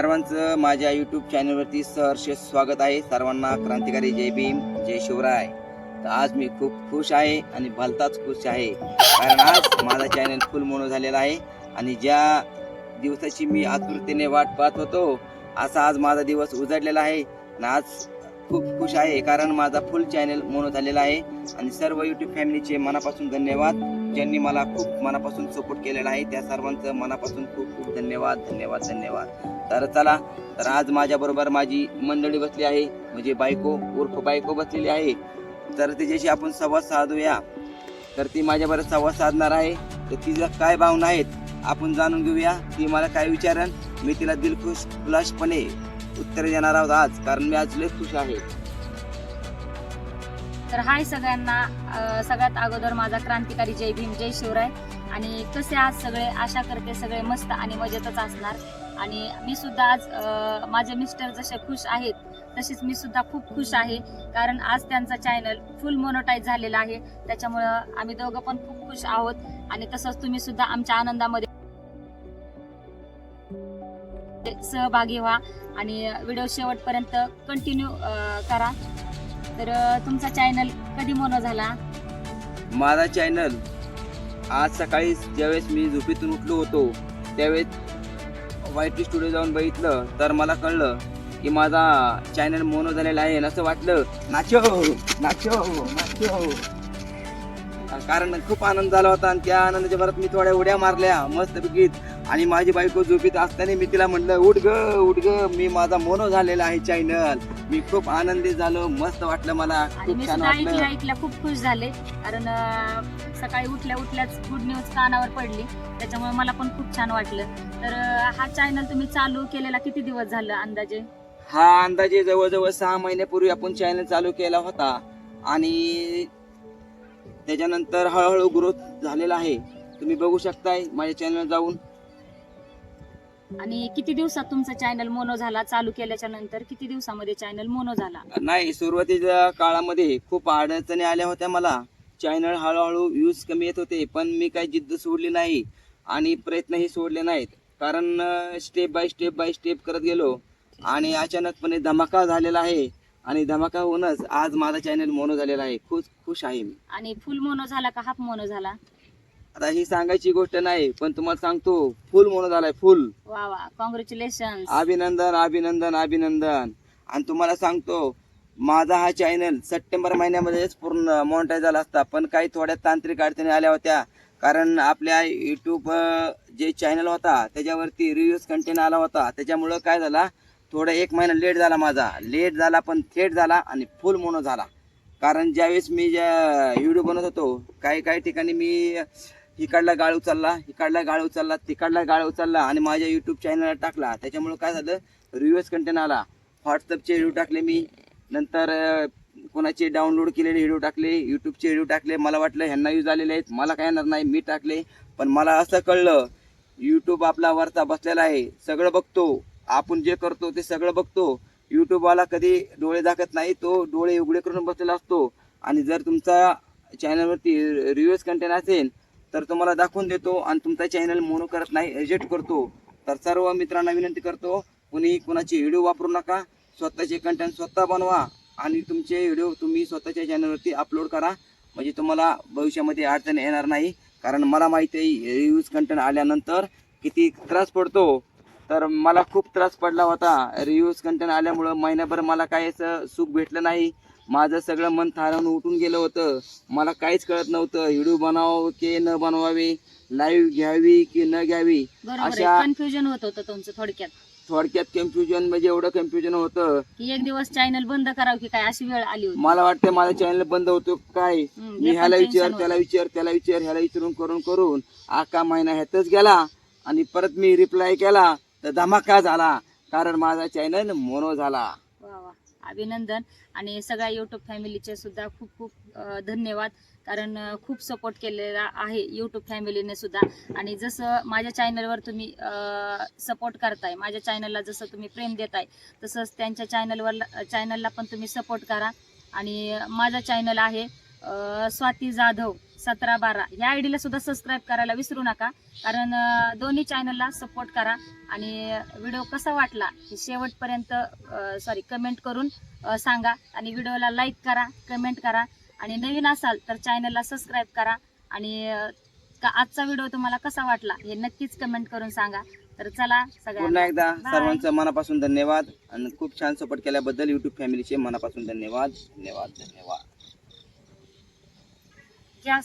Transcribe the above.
सर्वांचं माझ्या यूट्यूब चॅनलवरती सहर्ष स्वागत आहे। सर्वांना क्रांतिकारी जय भीम जय शिवराय। तर आज मी खूप खुश आहे आणि भलताच खुश आहे, कारण आज माझा चॅनल फुल मोनो झालेला आहे आणि ज्या दिवसाची मी आतुरतेने वाट पाहत होतो असा आज माझा दिवस उजाडलेला आहे आणि आज खूप खुश आहे, कारण माझा फुल चॅनल मोनो झालेला आहे। आणि सर्व यूट्यूब फॅमिलीचे मनापासून धन्यवाद, ज्यांनी मला खूप मनापासून सपोर्ट केलेला आहे त्या सर्वांचं मनापासून खूप खूप धन्यवाद धन्यवाद धन्यवाद। तर चला, तर आज माझ्या बरोबर माझी मंडळी बसली आहे, म्हणजे बायको उर्फ बायको बसलेली आहे। तर तिच्याशी आपण संवाद साधूया। तर ती माझ्याबरोबर संवाद साधणार आहे, तर तिच्या काय भावना आहेत आपण जाणून घेऊया। ती मला काय विचारन, मी तिला दिलखुलासपणे उत्तर देणार आहोत आज, कारण मी आज लय खुश आहे। तर हाय सगळ्यांना, सगळ्यात अगोदर माझा क्रांतिकारी जय भीम जय शिवराय। आणि कसे आज सगळे, आशा करते सगळे मस्त आणि मजेतच असणार। आणि मी सुद्धा आज माझे मिस्टर जसे खुश आहेत तसेच मी सुद्धा खूप खुश आहे, कारण आज त्यांचा चॅनल फुल मोनोटाईज झालेला आहे। त्याच्यामुळं आम्ही दोघं पण खूप खुश आहोत आणि तसंच तुम्ही सुद्धा आमच्या आनंदामध्ये सहभागी व्हा आणि व्हिडिओ शेवटपर्यंत कंटिन्यू करा। तर तुमचा चॅनल कधी मोनो झाला? माझा चॅनल आज सकाळी ज्यावेळेस मी झोपेतून उठलो होतो त्यावेळेस वाईटी स्टुडिओ जाऊन बघितलं, तर मला कळलं की माझा चॅनल मोनो झालेला आहे। असं वाटलं नाचो नाचो नाचो, कारण खूप आनंद झाला होता। आणि त्या आनंदाच्या भरात मी थोड्या उड्या मारल्या मस्तपैकी, आणि माझी बायको झोपेत असताना मी तिला म्हटलं उठ ग मी माझा मोनो झालेला आहे चॅनल। मी खूप आनंदी झालो, मस्त वाटलं मला, खूप छान वाटलं। ऐकल्या खूप खुश झाले, कारण सकाळी उठल्याच गुड न्यूज कानावर पडली, त्याच्यामुळे मला पण खूप छान वाटलं। तर हा चॅनल तुम्ही चालू केलेला किती दिवस झालं अंदाजे? हा अंदाजे जवळजवळ 6 महिन्यापूर्वी आपण चॅनल चालू केला होता आणि त्याच्यानंतर हळूहळू ग्रोथ झालेला आहे। तुम्ही बघू शकताय माझ्या चॅनल जाऊन। आणि किती दिवसात तुमचा चॅनल मोनो झाला? चालू केल्याच्या नंतर किती दिवसामध्ये चॅनल मोनो झाला? नाही, सुरुवातीच्या काळामध्ये खूप अडचणी आल्या होत्या मला। चॅनल हळूहळू व्ह्यूज कमी येत होते, पण मी काही जिद्द सोडली नाही आणि प्रयत्नही सोडले नाहीत, कारण स्टेप बाय स्टेप करत गेलो आणि अचानकपणे धमाका झालेला आहे। आणि धमाका होऊनच आज माझा चॅनल मोनो झालेला आहे। खुश आहे मी। आणि फुल मोनो झाला का हाफ मोनो झाला? आता ही सांगायची गोष्ट नाही, पण तुम्हाला सांगतो फुल मोनो झालाय, फुल। वा वा, कॉंग्रॅच्युलेशन, अभिनंदन अभिनंदन अभिनंदन। आणि तुम्हाला सांगतो माझा हा चॅनल सप्टेंबर महिन्यामध्येच पूर्ण मोनेटाईज झाला असता, पण काही थोड्या तांत्रिक अडचणी आल्या होत्या, कारण आपल्या यूट्यूब जे चॅनल होता त्याच्यावरती रिव्ह्यूज कंटेंट आला होता, त्याच्यामुळं काय झाला, थोडा 1 महिना लेट झाला, माझा लेट झाला पण थेट झाला आणि फुल मोनो झाला। कारण ज्यावेळेस मी व्हिडिओ बनवत होतो काही ठिकाणी मी इकडला गाळ उचलला तिकडला गाळ उचलला आणि माझ्या यूट्यूब चॅनलला टाकला, त्याच्यामुळे काय झालं, रिव्ह्यूज कंटेंट आला। व्हॉट्सअपचे व्हिडिओ टाकले मी, नंतर कोणाचे डाउनलोड केलेले व्हिडिओ टाकले, यूट्यूबचे व्हिडिओ टाकले। मला वाटलं ह्यांना व्ह्यूज आलेले आहेत, मला काय येणार नाही, मी टाकले। पण मला असं कळलं यूट्यूब आपला वरचा बसलेला आहे, सगळं बघतो, आपण जे करतो ते सगळं बघतो। यूट्यूबवाला कधी डोळे दाखवत नाही, तो डोळे उघडे करून बसलेला असतो। आणि जर तुमचा चॅनलवरती रिव्ह्यूज कंटेंट असेल तर तुम्हाला दाखवून देतो आणि तुमचा चॅनल मोनो करत नाही, रिजेक्ट करतो। तर सर्व मित्रांना विनंती करतो, कोणी कोणाची व्हिडिओ वापरू नका, स्वतःचे कंटेंट स्वतः बनवा आणि तुमचे व्हिडिओ तुम्ही स्वतःच्या चॅनलवरती अपलोड करा, म्हणजे तुम्हाला भविष्यामध्ये अडचण येणार नाही। कारण मला माहिती आहे रिव्ह्यूज कंटेंट आल्यानंतर किती त्रास पडतो। तर मला खूप त्रास पडला होता रिव्ह्यूज कंटेंट आल्यामुळं, महिनाभर मला काही असं सुख भेटलं नाही, माझं सगळं मन थारावून उठून गेलं होतं। मला काहीच कळत नव्हतं व्हिडिओ बनावं की न बनवावे, लाईव्ह घ्यावी की न घ्यावी, अशा कन्फ्युजन होत होतं तुमचं। थोडक्यात कन्फ्युजन म्हणजे एवढं कन्फ्युजन होतं की एक दिवस चॅनल बंद करावं की काय अशी वेळ आली होती। मला वाटतं माझा चॅनल बंद होतो काय, मी ह्याला विचार त्याला विचार ह्याला विचारून करून आका महिना ह्यातच गेला आणि परत मी रिप्लाय केला तर धमाका झाला, कारण माझा चॅनल मोनो झाला। वा वा, अभिनंदन। आणि सगळ्या यूट्यूब फॅमिलीचे सुद्धा खूप खूप धन्यवाद, कारण खूप सपोर्ट केलेला आहे यूट्यूब फॅमिलीने सुद्धा। आणि जसं माझ्या चॅनलवर तुम्ही सपोर्ट करताय, माझ्या चॅनलला जसं तुम्ही प्रेम देताय, तसंच त्यांच्या चॅनलला पण तुम्ही सपोर्ट करा। आणि माझा चॅनल आहे स्वाती जाधव 1712 या आयडीला सुद्धा सबस्क्राईब करायला विसरू नका, कारण दोन्ही चॅनलला सपोर्ट करा. आणि व्हिडिओ कसा वाटला हे शेवटपर्यंत कमेंट करून सांगा. आणि व्हिडिओला लाईक करा, कमेंट करा. आणि नवीन असाल तर चॅनलला सबस्क्राईब करा. आणि आजचा व्हिडिओ तुम्हाला कसा वाटला हे नक्कीच कमेंट करून सांगा. तर चला पुन्हा सगळ्यांना एकदा Bye. सर्वांचं मनापासून धन्यवाद आणि खूप छान सपोर्ट केल्याबद्दल युट्यूब फॅमिलीचे मनापासून धन्यवाद. घ्या.